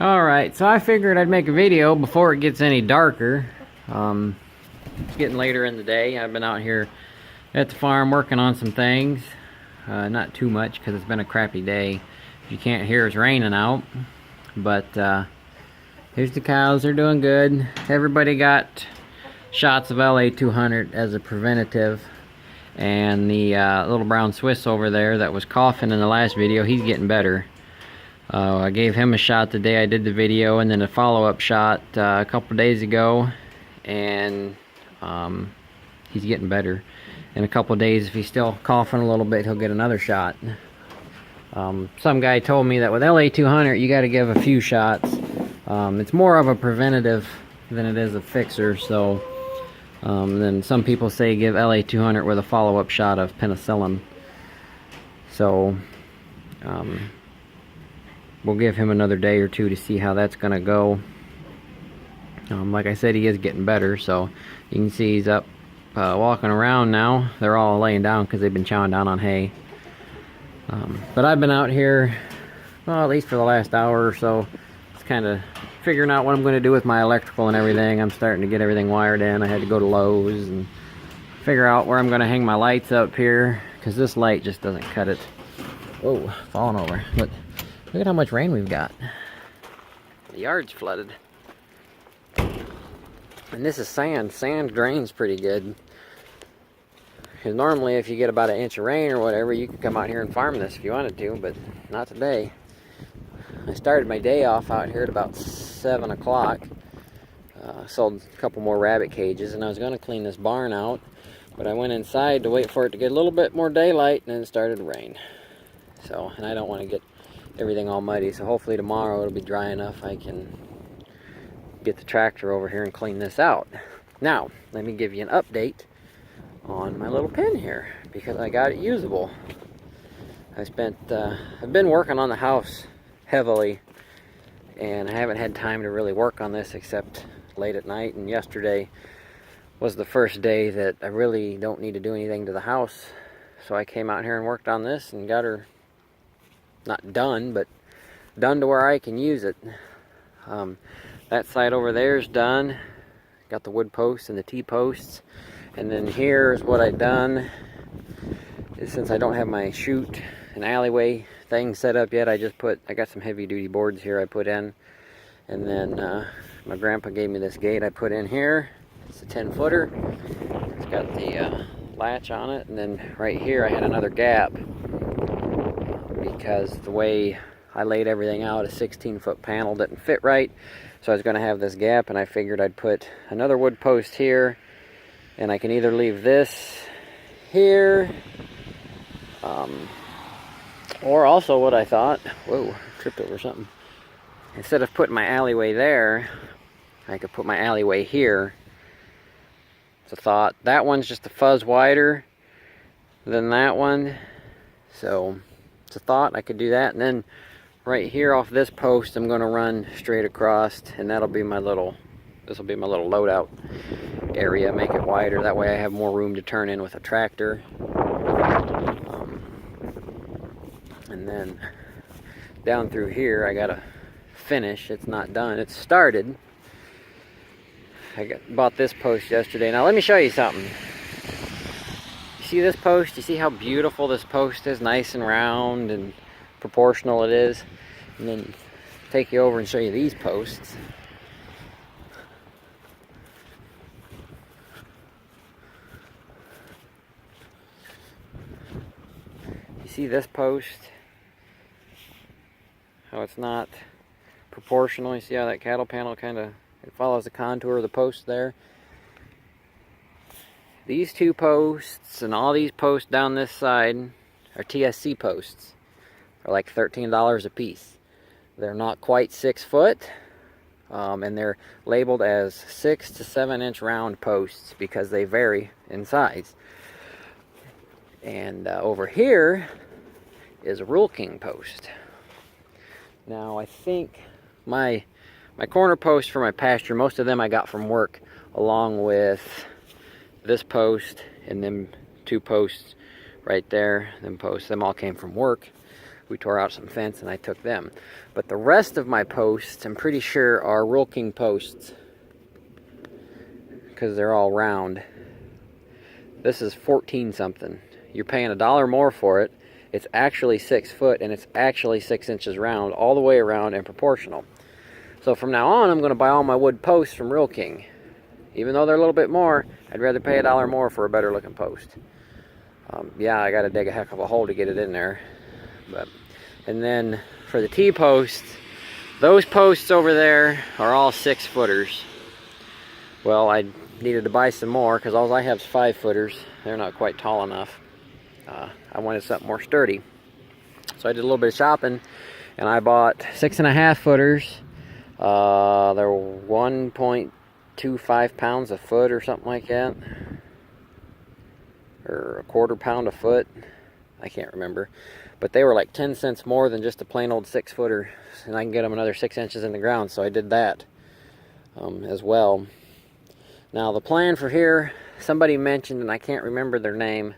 Alright, so I figured I'd make a video before it gets any darker. It's getting later in the day. I've been out here at the farm working on some things. Not too much because it's been a crappy day. If you can't hear, it's raining out. But here's the cows. They're doing good. Everybody got shots of LA200 as a preventative. And the little brown Swiss over there that was coughing in the last video, he's getting better. I gave him a shot the day I did the video, and then a follow-up shot a couple days ago, and he's getting better. In a couple days, if he's still coughing a little bit, he'll get another shot. Some guy told me that with LA200 you got to give a few shots. It's more of a preventative than it is a fixer. So then some people say give LA200 with a follow-up shot of penicillin. So we'll give him another day or two to see how that's gonna go. Like I said, he is getting better, so you can see he's up walking around now. They're all laying down because they've been chowing down on hay. But I've been out here, well, at least for the last hour or so, just kind of figuring out what I'm going to do with my electrical and everything. I'm starting to get everything wired in. I had to go to Lowe's and figure out where I'm going to hang my lights up here, because this light just doesn't cut it. Whoa, falling over. Look at how much rain we've got. The yard's flooded. And this is sand. Sand drains pretty good. Because normally if you get about an inch of rain or whatever, you could come out here and farm this if you wanted to, but not today. I started my day off out here at about 7 o'clock. Sold a couple more rabbit cages, and I was going to clean this barn out, but I went inside to wait for it to get a little bit more daylight, and then it started to rain. So, and I don't want to get everything all muddy, so hopefully tomorrow it'll be dry enough I can get the tractor over here and clean this out. Now, let me give you an update on my little pen here, because I got it usable. I've been working on the house heavily, and I haven't had time to really work on this except late at night, and yesterday was the first day that I really don't need to do anything to the house, so I came out here and worked on this and got her not done, but done to where I can use it. That side over there is done. Got the wood posts and the T-posts. And then here's what I've done. Since I don't have my chute and alleyway thing set up yet, I got some heavy duty boards here I put in. And then my grandpa gave me this gate I put in here. It's a 10-footer. It's got the latch on it. And then right here I had another gap, because the way I laid everything out, a 16-foot panel didn't fit right. So I was going to have this gap, and I figured I'd put another wood post here, and I can either leave this here, or also what I thought, whoa, tripped over something. Instead of putting my alleyway there, I could put my alleyway here. It's a thought. That one's just a fuzz wider than that one, so it's a thought. I could do that, and then right here off this post I'm going to run straight across, and that'll be my little, this will be my little loadout area. Make it wider, that way I have more room to turn in with a tractor. And then down through here I gotta finish. It's not done, it's started. Bought this post yesterday. Now let me show you something. You see this post? You see how beautiful this post is? Nice and round and proportional it is. And then take you over and show you these posts. You see this post? How it's not proportional. You see how that cattle panel kind of, it follows the contour of the post there. These two posts and all these posts down this side are TSC posts. They're like $13 a piece. They're not quite 6 foot, and they're labeled as 6 to 7 inch round posts because they vary in size. And over here is a Rural King post. Now I think my corner posts for my pasture, most of them I got from work, along with this post and them two posts right there. Them all came from work. We tore out some fence and I took them. But the rest of my posts, I'm pretty sure, are Rural King posts, because they're all round. This is 14 something. You're paying $1 more for it. It's actually 6 foot and it's actually 6 inches round, all the way around and proportional. So from now on, I'm going to buy all my wood posts from Rural King. Even though they're a little bit more, I'd rather pay $1 more for a better looking post. Yeah, I got to dig a heck of a hole to get it in there. And then for the T-posts, those posts over there are all 6 footers. Well, I needed to buy some more because all I have is 5 footers. They're not quite tall enough. I wanted something more sturdy. So I did a little bit of shopping and I bought 6.5 footers. They're 1.25 pounds a foot or something like that. Or a 1/4 pound a foot. I can't remember. But they were like 10 cents more than just a plain old 6 footer. And I can get them another 6 inches in the ground. So I did that as well. Now the plan for here, somebody mentioned, and I can't remember their name,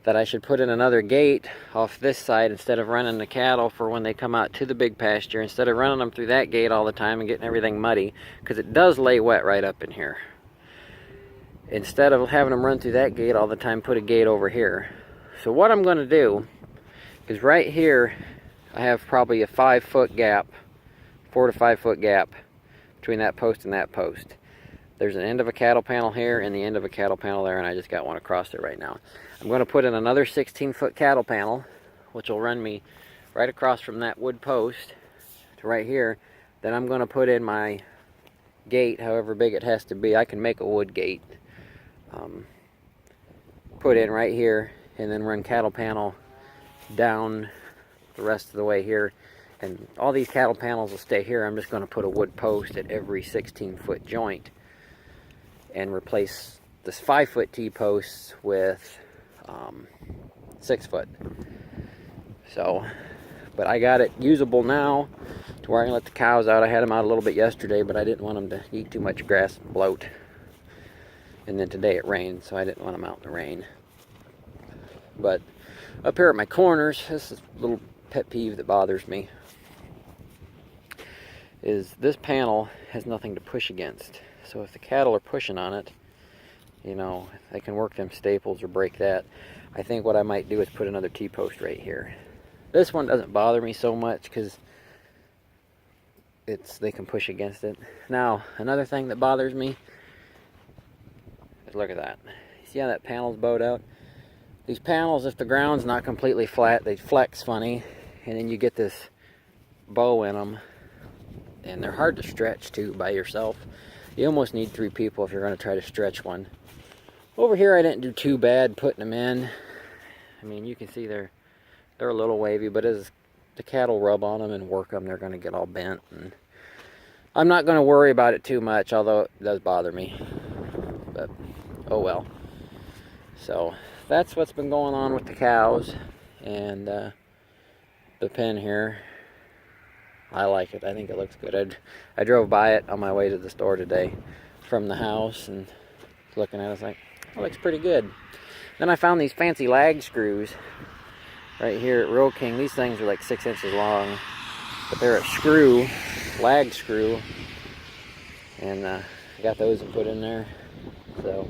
that I should put in another gate off this side instead of running the cattle for when they come out to the big pasture, instead of running them through that gate all the time and getting everything muddy, because it does lay wet right up in here. Instead of having them run through that gate all the time, put a gate over here. So what I'm going to do is right here I have probably a 5 foot gap, 4 to 5 foot gap between that post and that post. There's an end of a cattle panel here and the end of a cattle panel there, and I just got one across it right now. I'm going to put in another 16 foot cattle panel, which will run me right across from that wood post to right here. Then I'm going to put in my gate, however big it has to be. I can make a wood gate. Put in right here and then run cattle panel down the rest of the way here. And all these cattle panels will stay here. I'm just going to put a wood post at every 16 foot joint and replace this 5 foot T-posts with 6 foot. So, but I got it usable now to where I can let the cows out. I had them out a little bit yesterday, but I didn't want them to eat too much grass and bloat. And then today it rained, so I didn't want them out in the rain. But up here at my corners, this is a little pet peeve that bothers me, is this panel has nothing to push against. So if the cattle are pushing on it, you know, they can work them staples or break that. I think what I might do is put another T-post right here. This one doesn't bother me so much because they can push against it. Now, another thing that bothers me is, look at that. You see how that panel's bowed out? These panels, if the ground's not completely flat, they flex funny, and then you get this bow in them, and they're hard to stretch too by yourself. You almost need 3 people if you're going to try to stretch one. Over here I didn't do too bad putting them in. I mean, you can see they're a little wavy, but as the cattle rub on them and work them, they're going to get all bent. And I'm not going to worry about it too much, although it does bother me. But oh well. So that's what's been going on with the cows and the pen here. I like it. I think it looks good. I drove by it on my way to the store today from the house and looking at it, I was like, it looks pretty good. Then I found these fancy lag screws right here at Rural King. These things are like 6 inches long, but they're a screw, lag screw, and I got those and put in there. So,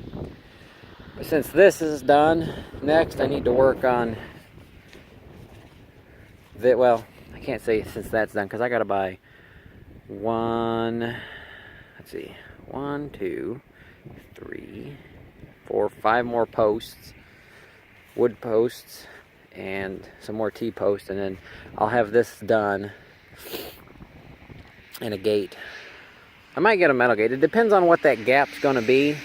but since this is done, next I need to work on the, well, I can't say since that's done because I gotta buy 1, 2, 3, 4, 5 more posts, wood posts, and some more T-posts, and then I'll have this done and a gate. I might get a metal gate. It depends on what that gap's going to be,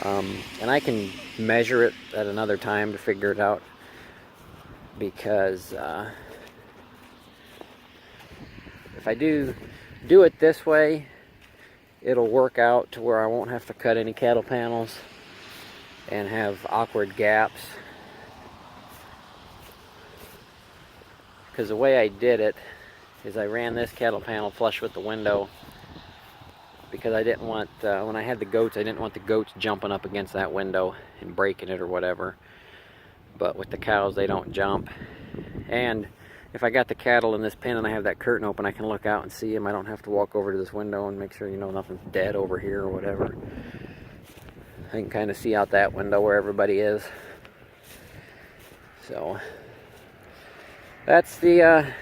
and I can measure it at another time to figure it out, because if I do it this way, it'll work out to where I won't have to cut any cattle panels and have awkward gaps. Because the way I did it is I ran this cattle panel flush with the window, because I didn't want, when I had the goats, I didn't want the goats jumping up against that window and breaking it or whatever. But with the cows, they don't jump. And if I got the cattle in this pen and I have that curtain open, I can look out and see them. I don't have to walk over to this window and make sure, you know, nothing's dead over here or whatever. I can kind of see out that window where everybody is. So that's the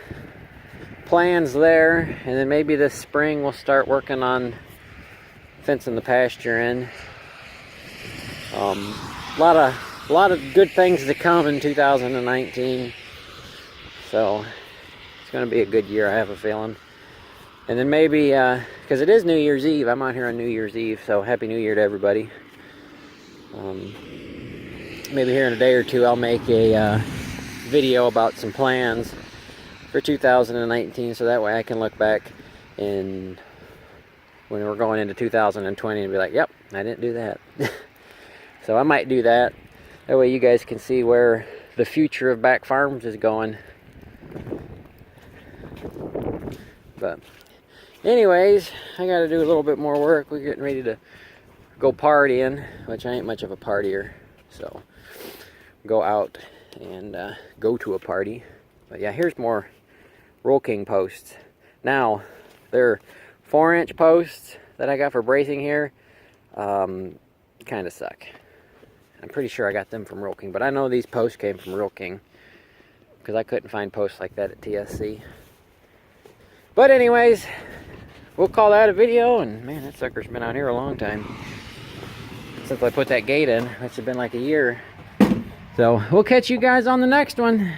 plans there. And then maybe this spring we'll start working on fencing the pasture in. A lot of good things to come in 2019. So it's going to be a good year, I have a feeling. And then maybe, because it is New Year's Eve, I'm out here on New Year's Eve, so Happy New Year to everybody. Maybe here in a day or two I'll make a video about some plans for 2019, so that way I can look back and when we're going into 2020 and be like, yep, I didn't do that. So I might do that. That way you guys can see where the future of Back Farms is going. But anyways, I got to do a little bit more work. We're getting ready to go partying, which I ain't much of a partier. So go out and go to a party. But yeah, here's more Rural King posts. Now, they're 4-inch posts that I got for bracing here. Kind of suck. I'm pretty sure I got them from Rural King, but I know these posts came from Rural King because I couldn't find posts like that at TSC. But anyways, we'll call that a video, and man, that sucker's been out here a long time. Since I put that gate in, which has been like a year. So we'll catch you guys on the next one.